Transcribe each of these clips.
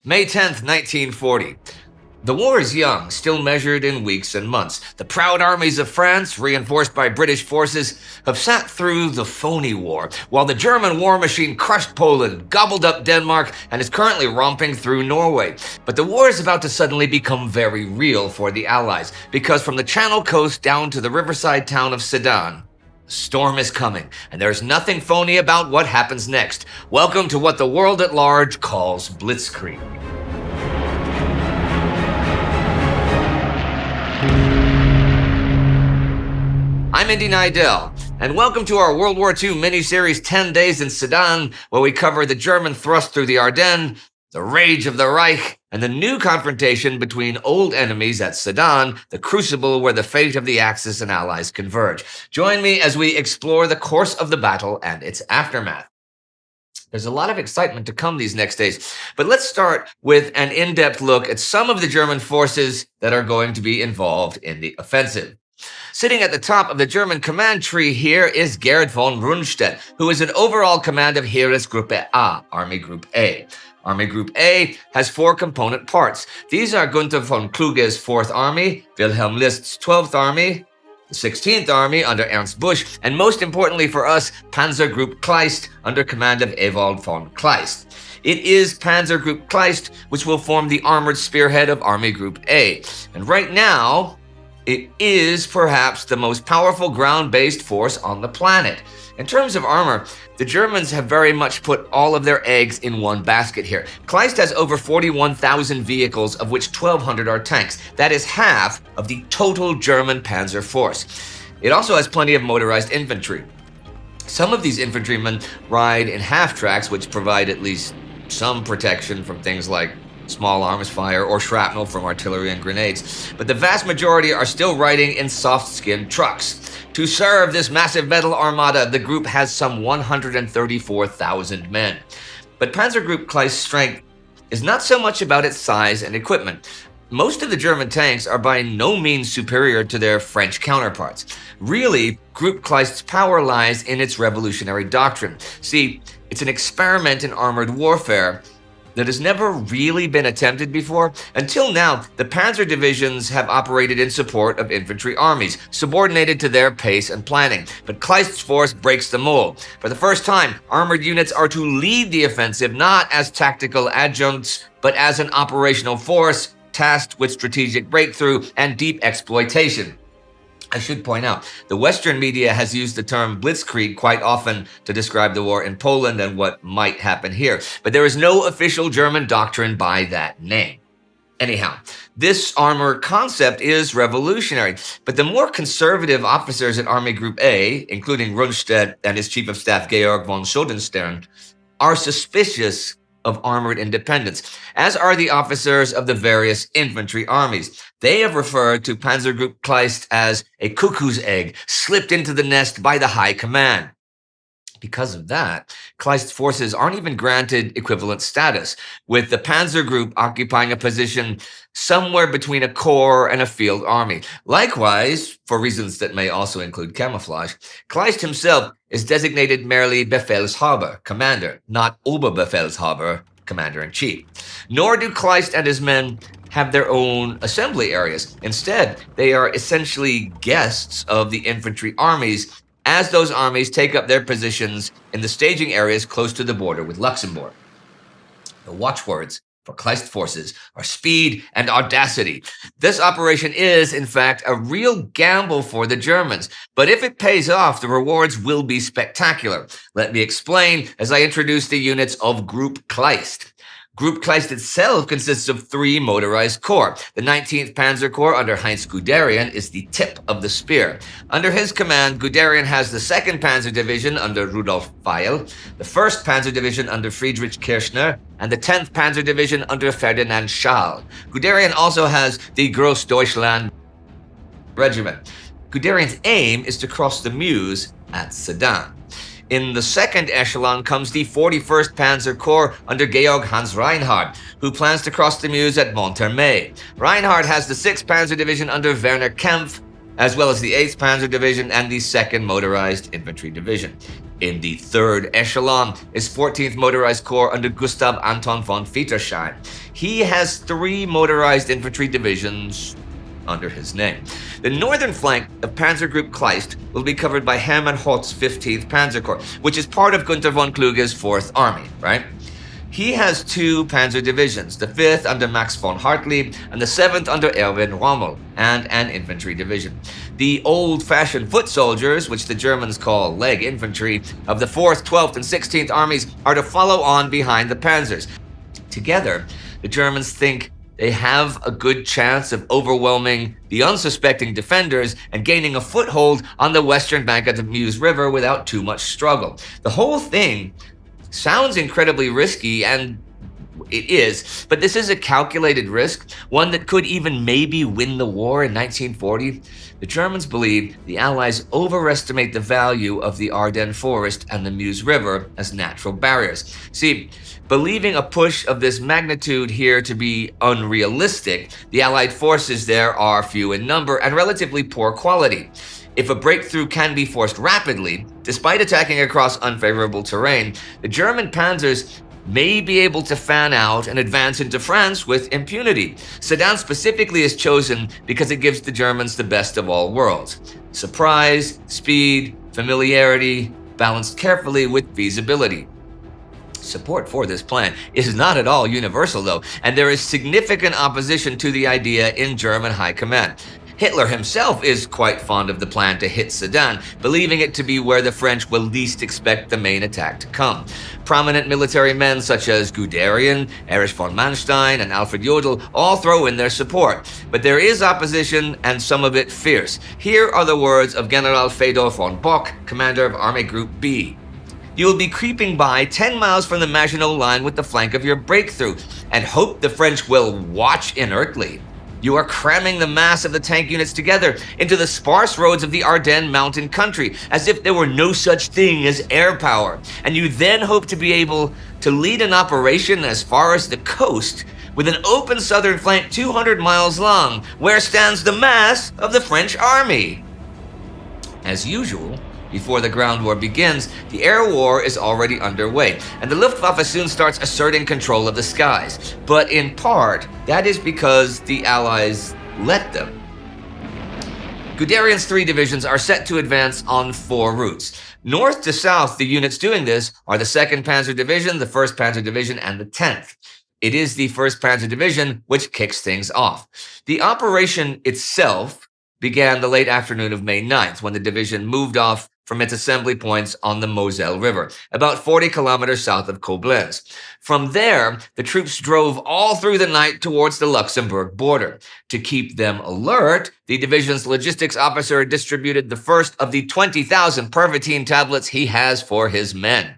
May 10th, 1940. The war is young, still measured in weeks and months. The proud armies of France, reinforced by British forces, have sat through the phony war, while the German war machine crushed Poland, gobbled up Denmark, and is currently romping through Norway. But the war is about to suddenly become very real for the Allies, because from the Channel coast down to the riverside town of Sedan, a storm is coming, and there's nothing phony about what happens next. Welcome to what the world at large calls Blitzkrieg. I'm Indy Neidell, and welcome to our World War II miniseries 10 Days in Sedan, where we cover the German thrust through the Ardennes, the rage of the Reich, and the new confrontation between old enemies at Sedan, the crucible where the fate of the Axis and Allies converge. Join me as we explore the course of the battle and its aftermath. There's a lot of excitement to come these next days, but let's start with an in-depth look at some of the German forces that are going to be involved in the offensive. Sitting at the top of the German command tree here is Gerd von Rundstedt, who is in overall command of Heeresgruppe A, Army Group A. Army Group A has four component parts. These are Gunther von Kluge's 4th Army, Wilhelm List's 12th Army, the 16th Army under Ernst Busch, and most importantly for us, Panzer Group Kleist under command of Ewald von Kleist. It is Panzer Group Kleist which will form the armored spearhead of Army Group A. And right now, it is perhaps the most powerful ground-based force on the planet. In terms of armor, the Germans have very much put all of their eggs in one basket here. Kleist has over 41,000 vehicles, of which 1,200 are tanks. That is half of the total German panzer force. It also has plenty of motorized infantry. Some of these infantrymen ride in half-tracks, which provide at least some protection from things like small arms fire or shrapnel from artillery and grenades, but the vast majority are still riding in soft-skinned trucks. To serve this massive metal armada, the group has some 134,000 men. But Panzer Group Kleist's strength is not so much about its size and equipment. Most of the German tanks are by no means superior to their French counterparts. Really, Group Kleist's power lies in its revolutionary doctrine. See, it's an experiment in armored warfare that has never really been attempted before. Until now, the panzer divisions have operated in support of infantry armies, subordinated to their pace and planning. But Kleist's force breaks the mold. For the first time, armored units are to lead the offensive not as tactical adjuncts, but as an operational force tasked with strategic breakthrough and deep exploitation. I should point out, the Western media has used the term Blitzkrieg quite often to describe the war in Poland and what might happen here, but there is no official German doctrine by that name. Anyhow, this armor concept is revolutionary, but the more conservative officers in Army Group A, including Rundstedt and his Chief of Staff Georg von Schuldenstern, are suspicious of armored independence, as are the officers of the various infantry armies. They have referred to Panzer Group Kleist as a cuckoo's egg slipped into the nest by the high command. Because of that, Kleist's forces aren't even granted equivalent status, with the Panzer Group occupying a position somewhere between a corps and a field army. Likewise, for reasons that may also include camouflage, Kleist himself is designated merely Befehlshaber, commander, not Oberbefehlshaber, commander-in-chief. Nor do Kleist and his men have their own assembly areas. Instead, they are essentially guests of the infantry armies, as those armies take up their positions in the staging areas close to the border with Luxembourg. The watchwords for Kleist forces are speed and audacity. This operation is, in fact, a real gamble for the Germans, but if it pays off, the rewards will be spectacular. Let me explain as I introduce the units of Group Kleist. Group Kleist itself consists of 3 motorized corps. The 19th Panzer Corps under Heinz Guderian is the tip of the spear. Under his command, Guderian has the 2nd Panzer Division under Rudolf Weil, the 1st Panzer Division under Friedrich Kirchner, and the 10th Panzer Division under Ferdinand Schall. Guderian also has the Großdeutschland Regiment. Guderian's aim is to cross the Meuse at Sedan. In the second echelon comes the 41st Panzer Corps under Georg Hans Reinhard, who plans to cross the Meuse at Monthermé. Reinhard has the 6th Panzer Division under Werner Kempf, as well as the 8th Panzer Division and the 2nd Motorized Infantry Division. In the third echelon is 14th Motorized Corps under Gustav Anton von Fittersheim. He has 3 motorized infantry divisions under his name. The northern flank of Panzer Group Kleist will be covered by Hermann Hoth's 15th Panzer Corps, which is part of Gunther von Kluge's 4th Army, right? He has 2 panzer divisions, the 5th under Max von Hartlieb and the 7th under Erwin Rommel, and an infantry division. The old-fashioned foot soldiers, which the Germans call leg infantry, of the 4th, 12th, and 16th armies are to follow on behind the panzers. Together, the Germans think they have a good chance of overwhelming the unsuspecting defenders and gaining a foothold on the western bank of the Meuse River without too much struggle. The whole thing sounds incredibly risky, and it is, but this is a calculated risk, one that could even maybe win the war in 1940. The Germans believe the Allies overestimate the value of the Ardennes forest and the Meuse River as natural barriers. See, believing a push of this magnitude here to be unrealistic, the Allied forces there are few in number and relatively poor quality. If a breakthrough can be forced rapidly, despite attacking across unfavorable terrain, the German panzers may be able to fan out and advance into France with impunity. Sedan specifically is chosen because it gives the Germans the best of all worlds. Surprise, speed, familiarity, balanced carefully with feasibility. Support for this plan is not at all universal though, and there is significant opposition to the idea in German high command. Hitler himself is quite fond of the plan to hit Sedan, believing it to be where the French will least expect the main attack to come. Prominent military men such as Guderian, Erich von Manstein, and Alfred Jodl all throw in their support, but there is opposition and some of it fierce. Here are the words of General Fedor von Bock, commander of Army Group B. You will be creeping by 10 miles from the Maginot Line with the flank of your breakthrough, and hope the French will watch inertly. You are cramming the mass of the tank units together into the sparse roads of the Ardennes mountain country, as if there were no such thing as air power, and you then hope to be able to lead an operation as far as the coast with an open southern flank 200 miles long, where stands the mass of the French army. As usual, before the ground war begins, the air war is already underway, and the Luftwaffe soon starts asserting control of the skies. But in part, that is because the Allies let them. Guderian's 3 divisions are set to advance on 4 routes. North to south, the units doing this are the 2nd Panzer Division, the 1st Panzer Division, and the 10th. It is the 1st Panzer Division which kicks things off. The operation itself began the late afternoon of May 9th, when the division moved off from its assembly points on the Moselle River, about 40 kilometers south of Koblenz. From there, the troops drove all through the night towards the Luxembourg border. To keep them alert, the division's logistics officer distributed the first of the 20,000 Pervitin tablets he has for his men.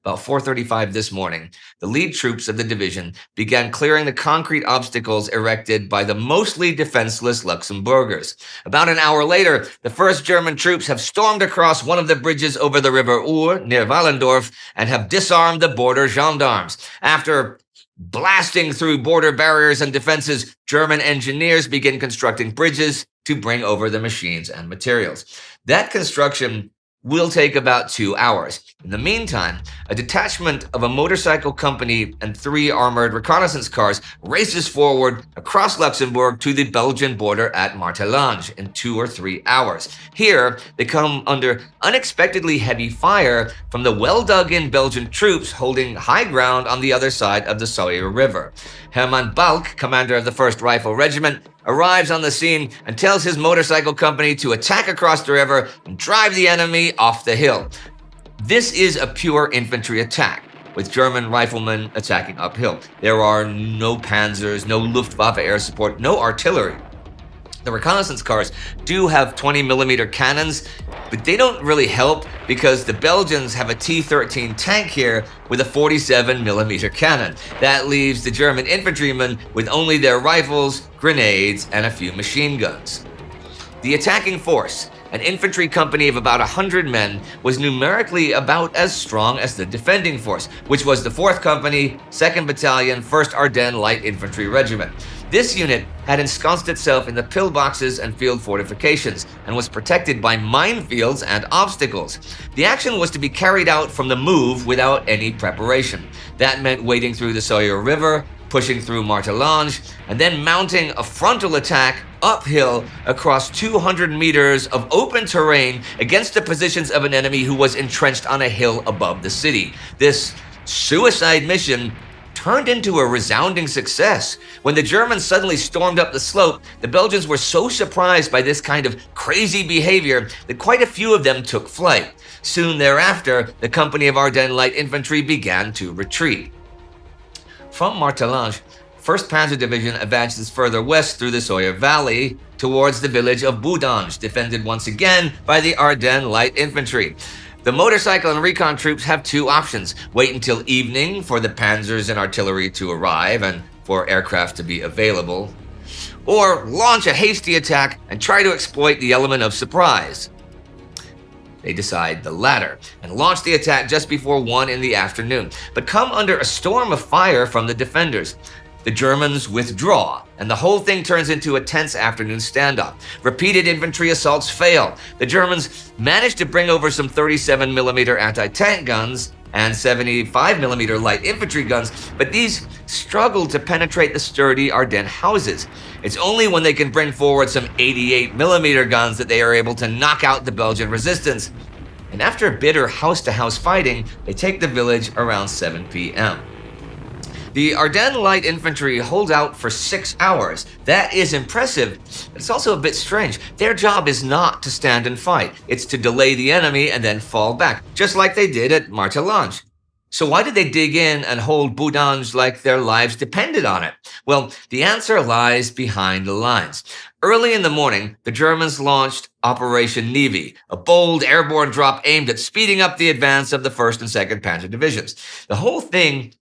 About 4:35 this morning, the lead troops of the division began clearing the concrete obstacles erected by the mostly defenseless Luxembourgers. About an hour later, the first German troops have stormed across one of the bridges over the River Our near Wallendorf and have disarmed the border gendarmes. After blasting through border barriers and defenses, German engineers begin constructing bridges to bring over the machines and materials. That construction will take about 2 hours. In the meantime, a detachment of a motorcycle company and 3 armored reconnaissance cars races forward across Luxembourg to the Belgian border at Martelange in 2 or 3 hours. Here, they come under unexpectedly heavy fire from the well-dug-in Belgian troops holding high ground on the other side of the Sauer River. Hermann Balk, commander of the 1st Rifle Regiment, arrives on the scene and tells his motorcycle company to attack across the river and drive the enemy off the hill. This is a pure infantry attack, with German riflemen attacking uphill. There are no panzers, no Luftwaffe air support, no artillery. The reconnaissance cars do have 20mm cannons, but they don't really help because the Belgians have a T-13 tank here with a 47mm cannon. That leaves the German infantrymen with only their rifles, grenades, and a few machine guns. The attacking force, an infantry company of about 100 men, was numerically about as strong as the defending force, which was the 4th Company, 2nd Battalion, 1st Ardennes Light Infantry Regiment. This unit had ensconced itself in the pillboxes and field fortifications and was protected by minefields and obstacles. The action was to be carried out from the move without any preparation. That meant wading through the Sawyer River, pushing through Martelange, and then mounting a frontal attack uphill across 200 meters of open terrain against the positions of an enemy who was entrenched on a hill above the city. This suicide mission turned into a resounding success. When the Germans suddenly stormed up the slope, the Belgians were so surprised by this kind of crazy behavior that quite a few of them took flight. Soon thereafter, the company of Ardennes Light Infantry began to retreat. From Martelange, 1st Panzer Division advances further west through the Sawyer Valley towards the village of Boudange, defended once again by the Ardennes Light Infantry. The motorcycle and recon troops have two options: wait until evening for the panzers and artillery to arrive and for aircraft to be available, or launch a hasty attack and try to exploit the element of surprise. They decide the latter and launch the attack just before 1 in the afternoon, but come under a storm of fire from the defenders. The Germans withdraw, and the whole thing turns into a tense afternoon standoff. Repeated infantry assaults fail. The Germans manage to bring over some 37mm anti-tank guns and 75mm light infantry guns, but these struggle to penetrate the sturdy Ardennes houses. It's only when they can bring forward some 88mm guns that they are able to knock out the Belgian resistance. And after bitter house-to-house fighting, they take the village around 7 p.m. The Ardennes Light Infantry hold out for 6 hours. That is impressive, but it's also a bit strange. Their job is not to stand and fight. It's to delay the enemy and then fall back, just like they did at Martelange. So why did they dig in and hold Boudange like their lives depended on it? Well, the answer lies behind the lines. Early in the morning, the Germans launched Operation Navy, a bold airborne drop aimed at speeding up the advance of the 1st and 2nd Panzer Divisions. The whole thing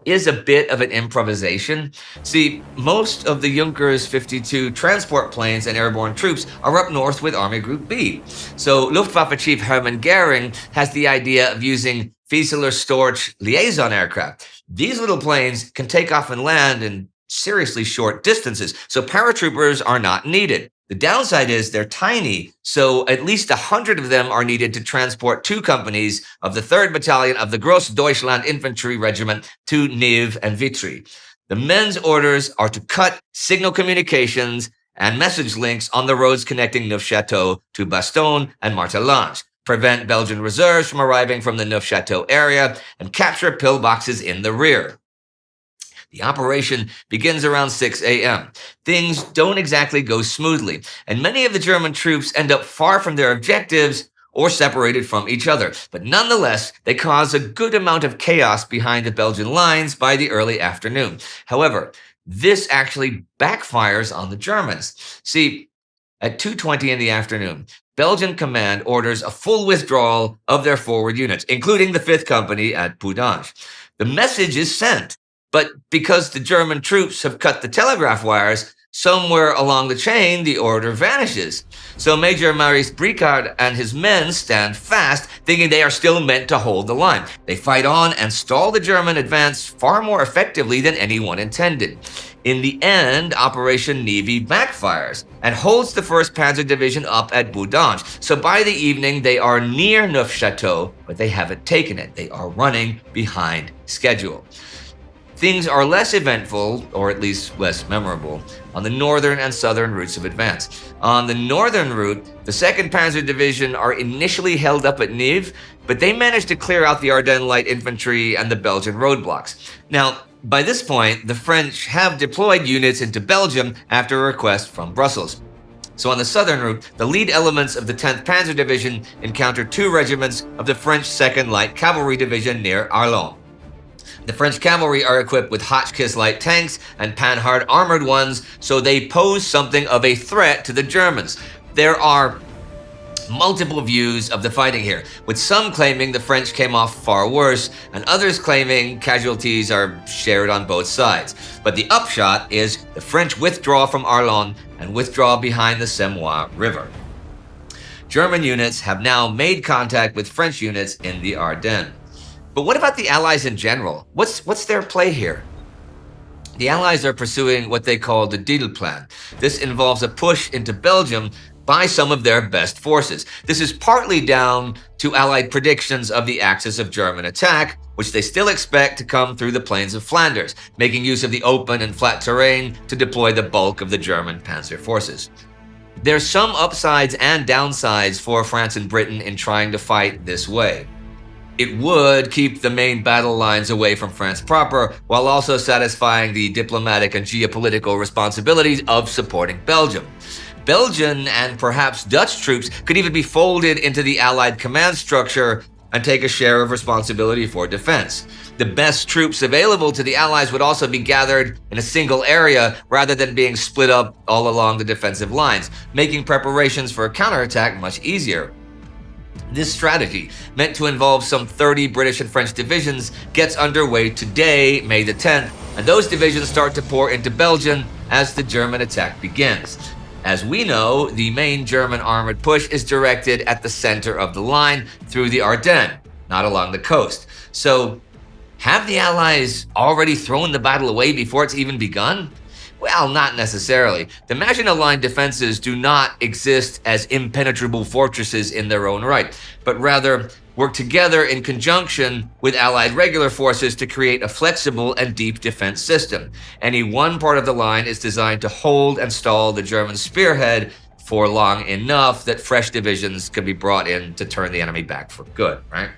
is a bit of an improvisation. See, most of the Junkers 52 transport planes and airborne troops are up north with Army Group B. So Luftwaffe Chief Hermann Goering has the idea of using Fieseler Storch liaison aircraft. These little planes can take off and land in seriously short distances, so paratroopers are not needed. The downside is they're tiny, so at least 100 of them are needed to transport 2 companies of the 3rd Battalion of the Großdeutschland Infantry Regiment to Nives and Vitry. The men's orders are to cut signal communications and message links on the roads connecting Neufchâteau to Bastogne and Martelange, prevent Belgian reserves from arriving from the Neufchâteau area, and capture pillboxes in the rear. The operation begins around 6 a.m. Things don't exactly go smoothly, and many of the German troops end up far from their objectives or separated from each other. But nonetheless, they cause a good amount of chaos behind the Belgian lines by the early afternoon. However, this actually backfires on the Germans. See, at 2:20 in the afternoon, Belgian command orders a full withdrawal of their forward units, including the 5th Company at Boudange. The message is sent, but because the German troops have cut the telegraph wires, somewhere along the chain, the order vanishes. So Major Maurice Bricard and his men stand fast, thinking they are still meant to hold the line. They fight on and stall the German advance far more effectively than anyone intended. In the end, Operation Navy backfires and holds the 1st Panzer Division up at Boudange. So by the evening, they are near Neufchâteau, but they haven't taken it. They are running behind schedule. Things are less eventful, or at least less memorable, on the northern and southern routes of advance. On the northern route, the 2nd Panzer Division are initially held up at Nives, but they manage to clear out the Ardennes Light Infantry and the Belgian roadblocks. Now, by this point, the French have deployed units into Belgium after a request from Brussels. So on the southern route, the lead elements of the 10th Panzer Division encounter 2 regiments of the French 2nd Light Cavalry Division near Arlon. The French cavalry are equipped with Hotchkiss light tanks and Panhard armored ones, so they pose something of a threat to the Germans. There are multiple views of the fighting here, with some claiming the French came off far worse, and others claiming casualties are shared on both sides. But the upshot is the French withdraw from Arlon and withdraw behind the Semois River. German units have now made contact with French units in the Ardennes. But what about the Allies in general? What's their play here? The Allies are pursuing what they call the Neidell plan. This involves a push into Belgium by some of their best forces. This is partly down to Allied predictions of the axis of German attack, which they still expect to come through the plains of Flanders, making use of the open and flat terrain to deploy the bulk of the German panzer forces. There's some upsides and downsides for France and Britain in trying to fight this way. It would keep the main battle lines away from France proper, while also satisfying the diplomatic and geopolitical responsibilities of supporting Belgium. Belgian and perhaps Dutch troops could even be folded into the Allied command structure and take a share of responsibility for defense. The best troops available to the Allies would also be gathered in a single area rather than being split up all along the defensive lines, making preparations for a counterattack much easier. This strategy, meant to involve some 30 British and French divisions, gets underway today, May the 10th, and those divisions start to pour into Belgium as the German attack begins. As we know, the main German armored push is directed at the center of the line through the Ardennes, not along the coast. So, have the Allies already thrown the battle away before it's even begun? Well, not necessarily. The Maginot Line defenses do not exist as impenetrable fortresses in their own right, but rather work together in conjunction with Allied regular forces to create a flexible and deep defense system. Any one part of the line is designed to hold and stall the German spearhead for long enough that fresh divisions can be brought in to turn the enemy back for good, right?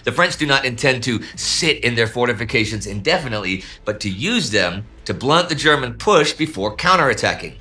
The French do not intend to sit in their fortifications indefinitely, but to use them to blunt the German push before counterattacking.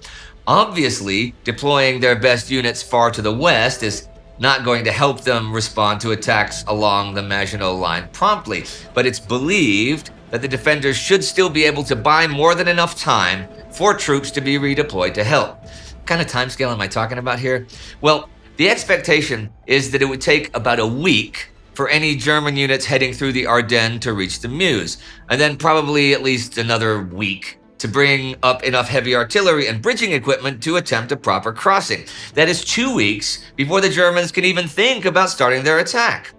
Obviously, deploying their best units far to the west is not going to help them respond to attacks along the Maginot Line promptly, but it's believed that the defenders should still be able to buy more than enough time for troops to be redeployed to help. What kind of timescale am I talking about here? Well, the expectation is that it would take about a week for any German units heading through the Ardennes to reach the Meuse, and then probably at least another week to bring up enough heavy artillery and bridging equipment to attempt a proper crossing. That is 2 weeks before the Germans can even think about starting their attack.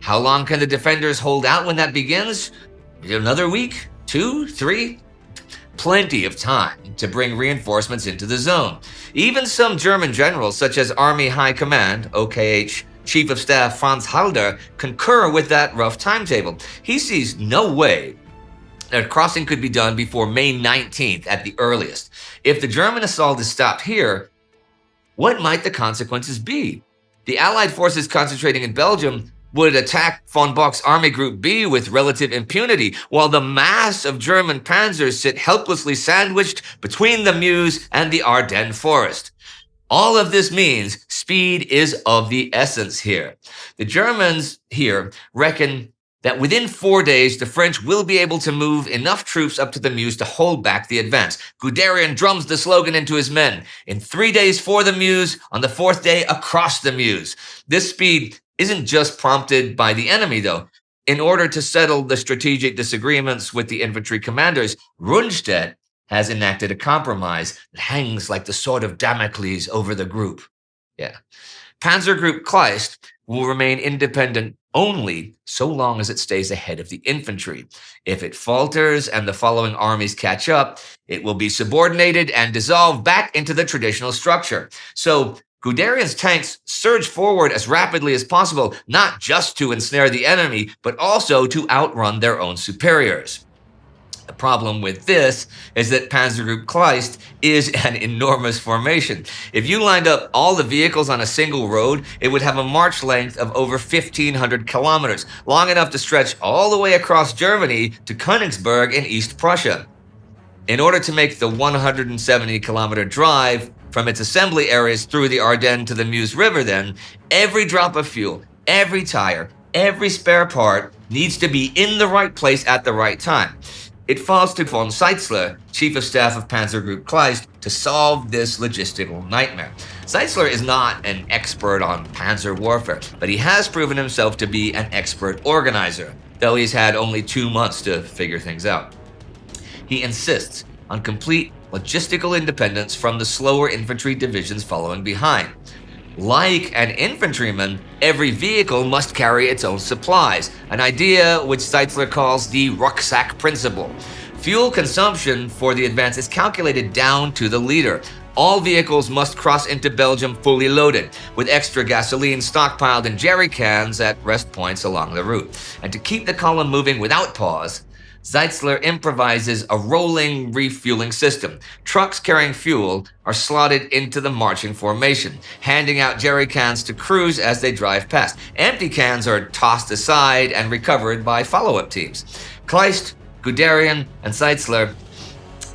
How long can the defenders hold out when that begins? Another week? 2? 3? Plenty of time to bring reinforcements into the zone. Even some German generals, such as Army High Command, OKH, Chief of Staff Franz Halder, concur with that rough timetable. He sees no way that crossing could be done before May 19th at the earliest. If the German assault is stopped here, what might the consequences be? The Allied forces concentrating in Belgium would attack von Bock's Army Group B with relative impunity, while the mass of German panzers sit helplessly sandwiched between the Meuse and the Ardennes forest. All of this means speed is of the essence here. The Germans here reckon that within 4 days, the French will be able to move enough troops up to the Meuse to hold back the advance. Guderian drums the slogan into his men: in 3 days for the Meuse, on the 4th day across the Meuse. This speed isn't just prompted by the enemy, though. In order to settle the strategic disagreements with the infantry commanders, Rundstedt has enacted a compromise that hangs like the sword of Damocles over the group. Panzer Group Kleist will remain independent only so long as it stays ahead of the infantry. If it falters and the following armies catch up, it will be subordinated and dissolved back into the traditional structure. So Guderian's tanks surge forward as rapidly as possible, not just to ensnare the enemy, but also to outrun their own superiors. The problem with this is that Panzer Group Kleist is an enormous formation. If you lined up all the vehicles on a single road, it would have a march length of over 1,500 kilometers, long enough to stretch all the way across Germany to Königsberg in East Prussia. In order to make the 170-kilometer drive from its assembly areas through the Ardennes to the Meuse River, then, every drop of fuel, every tire, every spare part needs to be in the right place at the right time. It falls to von Seitzler, Chief of Staff of Panzer Group Kleist, to solve this logistical nightmare. Seitzler is not an expert on panzer warfare, but he has proven himself to be an expert organizer, though he's had only 2 months to figure things out. He insists on complete logistical independence from the slower infantry divisions following behind. Like an infantryman, every vehicle must carry its own supplies, an idea which Seitzler calls the rucksack principle. Fuel consumption for the advance is calculated down to the liter. All vehicles must cross into Belgium fully loaded, with extra gasoline stockpiled in jerry cans at rest points along the route. And to keep the column moving without pause, Zeitzler improvises a rolling refueling system. Trucks carrying fuel are slotted into the marching formation, handing out jerry cans to crews as they drive past. Empty cans are tossed aside and recovered by follow-up teams. Kleist, Guderian, and Zeitzler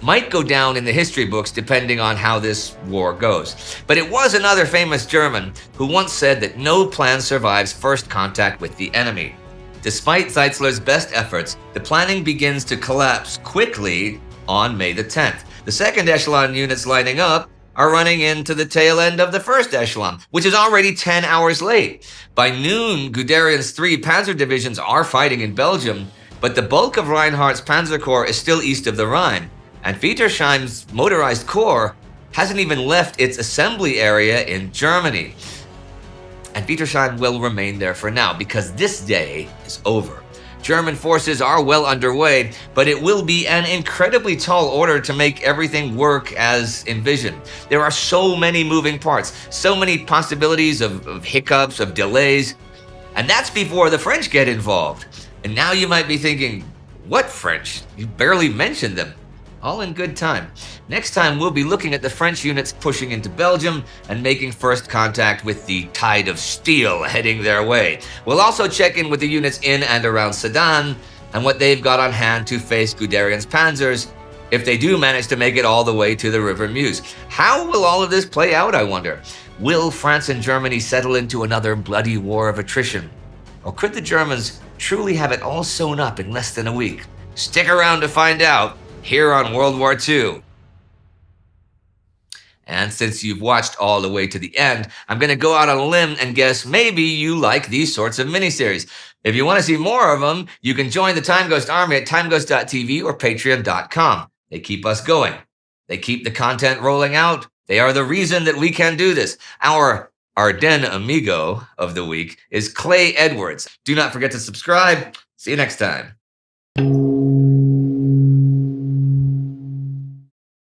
might go down in the history books depending on how this war goes. But it was another famous German who once said that no plan survives first contact with the enemy. Despite Zeitzler's best efforts, the planning begins to collapse quickly on May the 10th. The second echelon units lining up are running into the tail end of the first echelon, which is already 10 hours late. By noon, Guderian's 3 panzer divisions are fighting in Belgium, but the bulk of Reinhardt's Panzer Corps is still east of the Rhine, and Wittersheim's motorized corps hasn't even left its assembly area in Germany. And Wittersheim will remain there for now, because this day is over. German forces are well underway, but it will be an incredibly tall order to make everything work as envisioned. There are so many moving parts, so many possibilities of hiccups, of delays, and that's before the French get involved. And now you might be thinking, what French? You barely mentioned them. All in good time. Next time, we'll be looking at the French units pushing into Belgium and making first contact with the tide of steel heading their way. We'll also check in with the units in and around Sedan and what they've got on hand to face Guderian's panzers if they do manage to make it all the way to the River Meuse. How will all of this play out, I wonder? Will France and Germany settle into another bloody war of attrition? Or could the Germans truly have it all sewn up in less than a week? Stick around to find out here on World War II. And since you've watched all the way to the end, I'm going to go out on a limb and guess maybe you like these sorts of miniseries. If you want to see more of them, you can join the Time Ghost Army at timeghost.tv or patreon.com. They keep us going. They keep the content rolling out. They are the reason that we can do this. Our Ardennes amigo of the week is Clay Edwards. Do not forget to subscribe. See you next time.